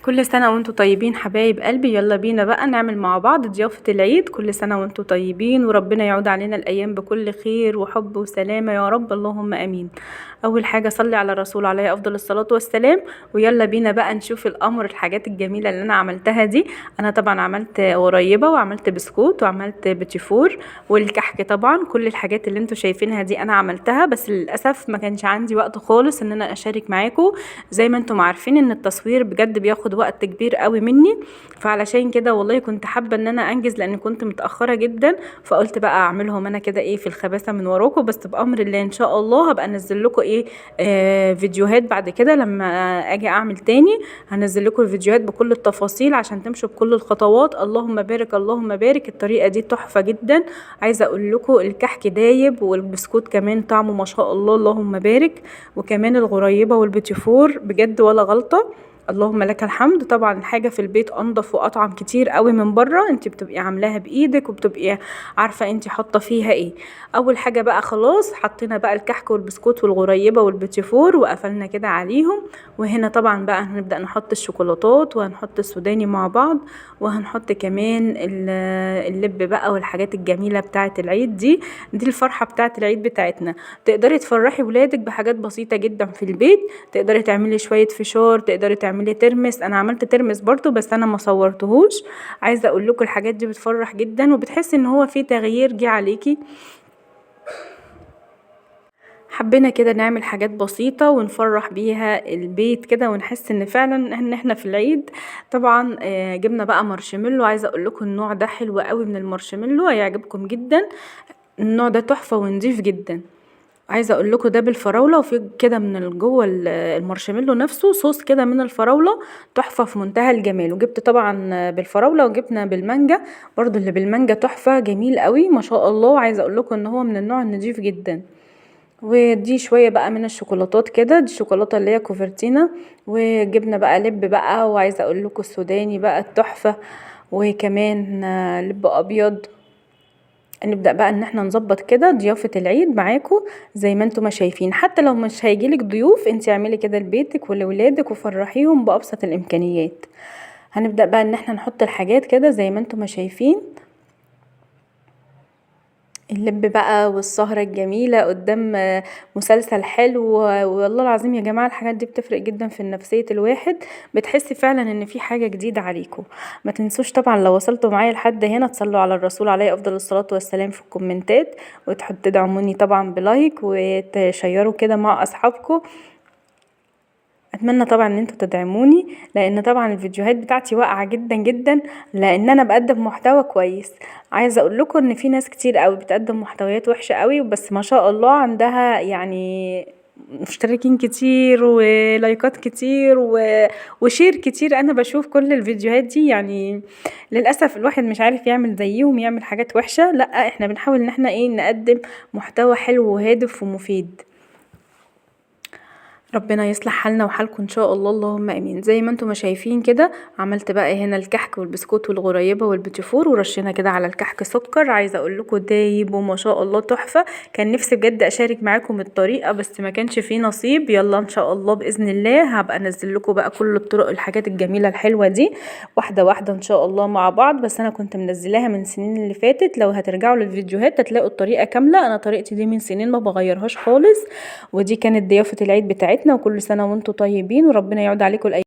كل سنة وانتوا طيبين حبايب قلبي. يلا بينا بقى نعمل مع بعض ضيافة العيد. كل سنة وانتوا طيبين وربنا يعود علينا الأيام بكل خير وحب وسلامة يا رب، اللهم أمين. أول حاجة صلي على الرسول عليه أفضل الصلاة والسلام. ويلا بينا بقى نشوف الأمر، الحاجات الجميلة اللي أنا عملتها دي. أنا طبعا عملت قريبة وعملت بسكوت وعملت بتيفور والكحك. طبعا كل الحاجات اللي انتوا شايفينها دي أنا عملتها، بس للأسف ما كانش عندي وقت خالص إن أنا أشارك معاكم. زي ما انتم عارفين ان التصوير بجد بياخد وقت كبير قوي مني، فعلشان كده والله كنت حابه ان انا انجز لان كنت متاخره جدا. فقلت بقى اعملهم انا كده ايه في الخباثه من وراكم، بس بامر الله ان شاء الله هبقى انزل لكم ايه فيديوهات بعد كده لما اجي اعمل تاني. هنزل لكم الفيديوهات بكل التفاصيل عشان تمشوا بكل الخطوات. اللهم بارك اللهم بارك. الطريقه دي تحفه جدا. عايزه اقول لكم الكحك دايب والبسكوت كمان طعمه ما شاء الله اللهم بارك، وكمان الغريبه والبيتيفور بجد ولا غلطه. اللهم لك الحمد. طبعا الحاجه في البيت انضف واطعم كتير قوي من بره، انت بتبقي عاملاها بايدك وبتبقي عارفه انت حاطه فيها ايه. اول حاجه بقى خلاص حطينا بقى الكحك والبسكوت والغريبه والبيتيفور وقفلنا كده عليهم. وهنا طبعا بقى هنبدا نحط الشوكولاتات وهنحط السوداني مع بعض، وهنحط كمان اللب بقى والحاجات الجميله بتاعه العيد دي الفرحه بتاعه العيد بتاعتنا. تقدري تفرحي ولادك بحاجات بسيطه جدا في البيت. تقدري تعملي شويه فشار، تقدري تعملي ترمس. انا عملت ترمس برضو بس انا ما صورتهوش. عايزه اقول لكم الحاجات دي بتفرح جدا وبتحسي ان هو في تغيير جه عليكي. حبينا كده نعمل حاجات بسيطة ونفرح بيها البيت كده ونحس ان فعلا ان احنا في العيد. طبعا جبنا بقى مارشميلو. عايزة اقول لكم النوع ده حلو قوي من المارشميلو، هيعجبكم جدا. النوع ده تحفة ونضيف جدا. عايزه اقول لكم ده بالفراوله، وفي كده من جوه المارشميلو نفسه صوص كده من الفراوله تحفه في منتهى الجمال. وجبت طبعا بالفراوله وجبنا بالمانجا برضو. اللي بالمانجا تحفه جميل قوي ما شاء الله. عايزه اقول لكم ان هو من النوع النضيف جدا. ودي شويه بقى من الشوكولاتات كده، دي الشوكولاته اللي هي كوفرتينا. وجبنا بقى لب بقى، وعايزه اقول لكم السوداني بقى التحفه، وكمان لب ابيض. نبدأ بقى ان احنا نظبط كده ضيافة العيد معاكم زي ما انتم ما شايفين. حتى لو مش هيجيلك ضيوف انت اعملي كده لبيتك ولولادك وفرحيهم بأبسط الامكانيات. هنبدأ بقى ان احنا نحط الحاجات كده زي ما انتم ما شايفين. اللب بقى والسهرة الجميلة قدام مسلسل حلو. والله العظيم يا جماعة الحاجات دي بتفرق جدا في نفسية الواحد. بتحسي فعلا ان في حاجة جديدة عليكم. ما تنسوش طبعا لو وصلتوا معايا لحد هنا تصلوا على الرسول عليه افضل الصلاة والسلام في الكومنتات، وتحطوا تدعموني طبعا بلايك وتشيروا كده مع اصحابكم. اتمنى طبعا ان انتوا تدعموني لان طبعا الفيديوهات بتاعتي واقعه جدا جدا لان انا بقدم محتوى كويس. عايزه اقول لكم ان في ناس كتير قوي بتقدم محتويات وحشه قوي، بس ما شاء الله عندها يعني مشتركين كتير ولايكات كتير وشير كتير. انا بشوف كل الفيديوهات دي يعني. للاسف الواحد مش عارف يعمل زيهم، يعمل حاجات وحشه. لا احنا بنحاول ان احنا ايه نقدم محتوى حلو وهادف ومفيد. ربنا يصلح حالنا وحالكم ان شاء الله اللهم امين. زي ما انتم ما شايفين كده عملت بقى هنا الكحك والبسكوت والغريبه والبيتيفور، ورشينا كده على الكحك سكر. عايزه اقول لكم دايب وما شاء الله تحفه. كان نفسي بجد اشارك معاكم الطريقه بس ما كانش فيه نصيب. يلا ان شاء الله باذن الله هبقى انزل لكم بقى كل الطرق الحاجات الجميله الحلوه دي واحده واحده ان شاء الله مع بعض. بس انا كنت منزلاها من سنين اللي فاتت، لو هترجعوا للفيديوهات هتلاقوا الطريقه كامله. انا طريقتي دي من سنين ما بغيرهاش خالص. ودي كانت ضيافه العيد بتاعتنا. وكل سنه وانتم طيبين وربنا يعود عليكم الايام